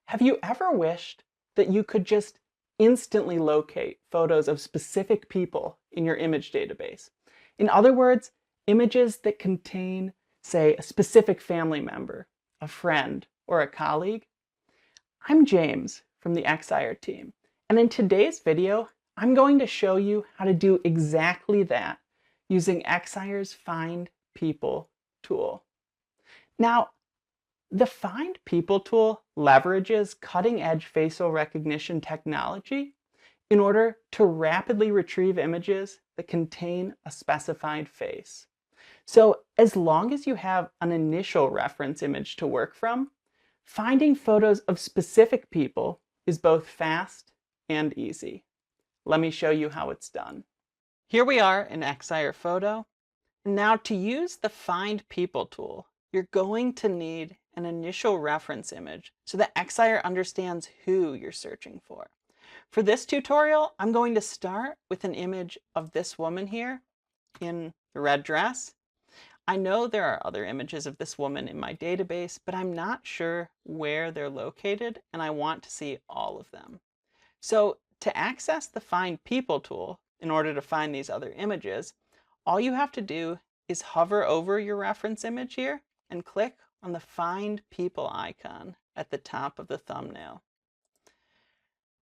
Have you ever wished that you could just instantly locate photos of specific people in your image database? In other words, images that contain, say, a specific family member, a friend, or a colleague? I'm James from the Excire team, and in today's video, I'm going to show you how to do exactly that using Excire's Find People tool. Now, the Find People tool leverages cutting-edge facial recognition technology in order to rapidly retrieve images that contain a specified face. So as long as you have an initial reference image to work from, finding photos of specific people is both fast and easy. Let me show you how it's done. Here we are in Excire Photo. Now to use the Find People tool, you're going to need an initial reference image so that Excire understands who you're searching for. For this tutorial, I'm going to start with an image of this woman here in the red dress. I know there are other images of this woman in my database, but I'm not sure where they're located, and I want to see all of them. So to access the Find People tool, in order to find these other images, all you have to do is hover over your reference image here and click on the Find People icon at the top of the thumbnail.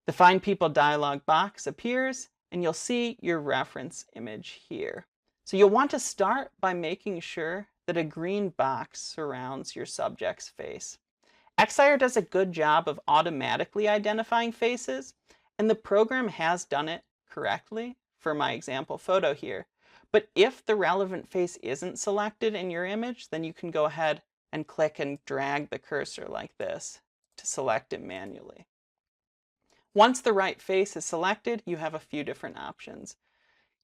The Find People dialog box appears, and you'll see your reference image here. So you'll want to start by making sure that a green box surrounds your subject's face. Excire does a good job of automatically identifying faces, and the program has done it correctly for my example photo here. But if the relevant face isn't selected in your image, then you can go ahead and click and drag the cursor like this to select it manually. Once the right face is selected, you have a few different options.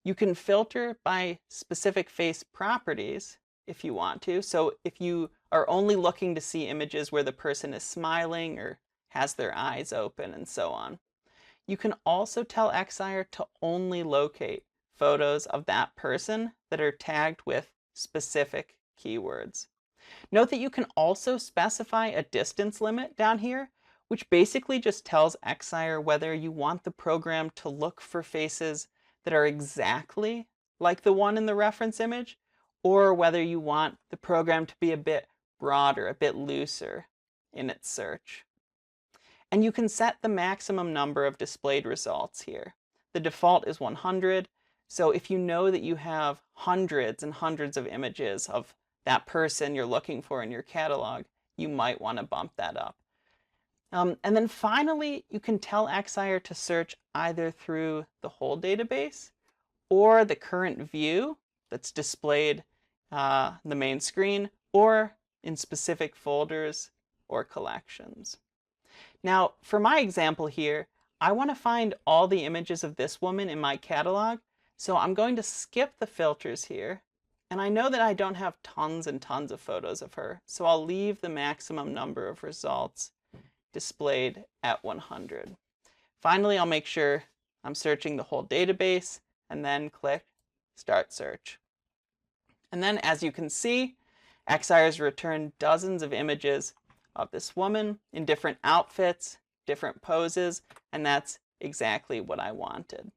You can filter by specific face properties if you want to. So if you are only looking to see images where the person is smiling or has their eyes open and so on. You can also tell Excire to only locate photos of that person that are tagged with specific keywords. Note that you can also specify a distance limit down here, which basically just tells Excire whether you want the program to look for faces that are exactly like the one in the reference image, or whether you want the program to be a bit broader, a bit looser in its search. And you can set the maximum number of displayed results here. The default is 100, so if you know that you have hundreds and hundreds of images of that person you're looking for in your catalog, you might want to bump that up. And then finally, you can tell Excire to search either through the whole database or the current view that's displayed on the main screen, or in specific folders or collections. Now, for my example here, I want to find all the images of this woman in my catalog, so I'm going to skip the filters here. And I know that I don't have tons and tons of photos of her, so I'll leave the maximum number of results displayed at 100. Finally, I'll make sure I'm searching the whole database and then click Start Search. And then, as you can see, Excire's returned dozens of images of this woman in different outfits, different poses, and that's exactly what I wanted.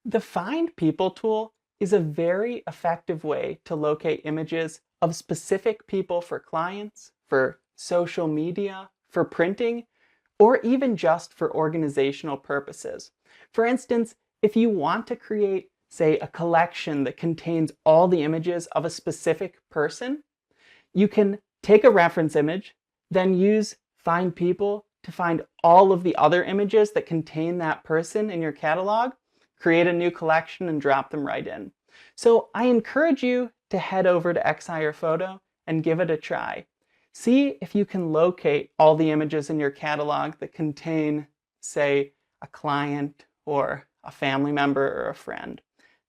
The Find People tool is a very effective way to locate images of specific people for clients, for social media, for printing, or even just for organizational purposes. For instance, if you want to create, say, a collection that contains all the images of a specific person, you can take a reference image, then use Find People to find all of the other images that contain that person in your catalog, create a new collection, and drop them right in. So I encourage you to head over to Excire Photo and give it a try. See if you can locate all the images in your catalog that contain, say, a client or a family member or a friend.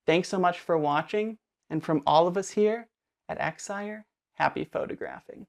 Thanks so much for watching, and from all of us here at Excire, happy photographing.